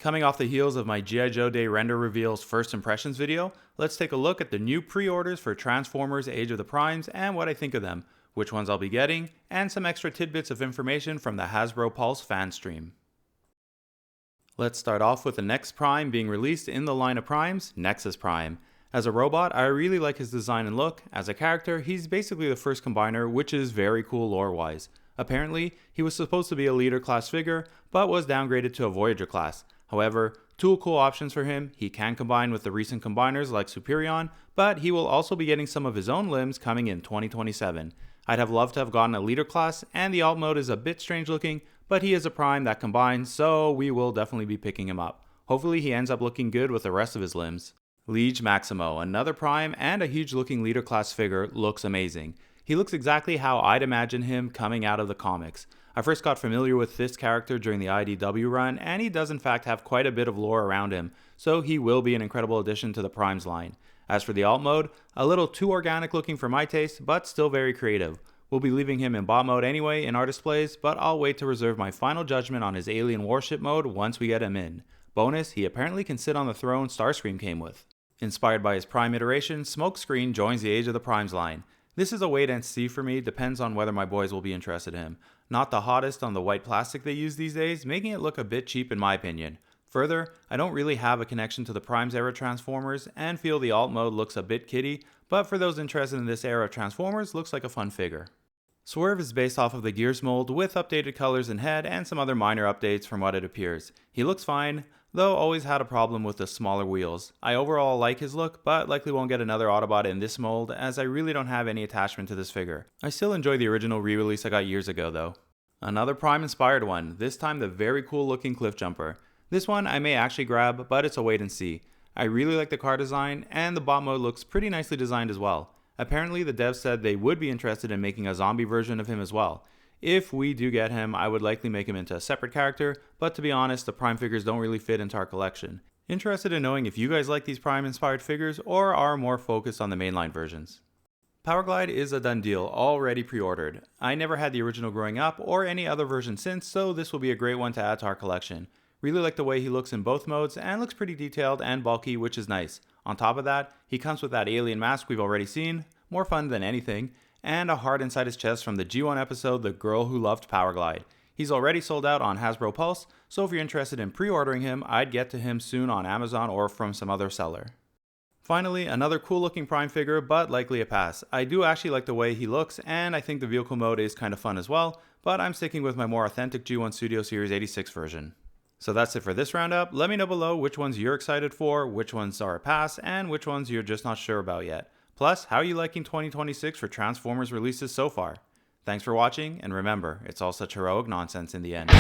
Coming off the heels of my G.I. Joe Day render reveals first impressions video, let's take a look at the new pre-orders for Transformers Age of the Primes and what I think of them, which ones I'll be getting, and some extra tidbits of information from the Hasbro Pulse fan stream. Let's start off with the next Prime being released in the line of Primes, Nexus Prime. As a robot, I really like his design and look. As a character, he's basically the first combiner, which is very cool lore-wise. Apparently, he was supposed to be a leader class figure, but was downgraded to a Voyager class. However, two cool options for him: he can combine with the recent combiners like Superion, but he will also be getting some of his own limbs coming in 2027. I'd have loved to have gotten a leader class, and the alt mode is a bit strange looking, but he is a Prime that combines, so we will definitely be picking him up. Hopefully he ends up looking good with the rest of his limbs. Liege Maximo, another Prime and a huge looking leader class figure, looks amazing. He looks exactly how I'd imagine him coming out of the comics. I first got familiar with this character during the IDW run, and he does in fact have quite a bit of lore around him, so he will be an incredible addition to the Primes line. As for the alt mode, a little too organic looking for my taste, but still very creative. We'll be leaving him in bot mode anyway in our displays, but I'll wait to reserve my final judgment on his alien warship mode once we get him in. Bonus, he apparently can sit on the throne Starscream came with. Inspired by his Prime iteration, Smokescreen joins the Age of the Primes line. This is a wait and see for me, depends on whether my boys will be interested in him. Not the hottest on the white plastic they use these days, making it look a bit cheap in my opinion. Further, I don't really have a connection to the Primes era Transformers and feel the alt mode looks a bit kiddie, but for those interested in this era of Transformers, looks like a fun figure. Swerve is based off of the Gears mold with updated colors and head and some other minor updates from what it appears. He looks fine, though always had a problem with the smaller wheels. I overall like his look, but likely won't get another Autobot in this mold as I really don't have any attachment to this figure. I still enjoy the original re-release I got years ago though. Another Prime inspired one, this time the very cool looking Cliffjumper. This one I may actually grab, but it's a wait and see. I really like the car design, and the bot mode looks pretty nicely designed as well. Apparently the devs said they would be interested in making a zombie version of him as well. If we do get him, I would likely make him into a separate character, but to be honest, the Prime figures don't really fit into our collection. Interested in knowing if you guys like these Prime inspired figures or are more focused on the mainline versions. Powerglide is a done deal, already pre-ordered. I never had the original growing up or any other version since, so this will be a great one to add to our collection. Really like the way he looks in both modes and looks pretty detailed and bulky, which is nice. On top of that, he comes with that alien mask we've already seen, more fun than anything, and a heart inside his chest from the G1 episode The Girl Who Loved Powerglide. He's already sold out on Hasbro Pulse, so if you're interested in pre-ordering him, I'd get to him soon on Amazon or from some other seller. Finally, another cool looking Prime figure, but likely a pass. I do actually like the way he looks, and I think the vehicle mode is kind of fun as well, but I'm sticking with my more authentic G1 Studio Series 86 version. So that's it for this roundup. Let me know below which ones you're excited for, which ones are a pass, and which ones you're just not sure about yet. Plus, how are you liking 2026 for Transformers releases so far? Thanks for watching, and remember, it's all such heroic nonsense in the end.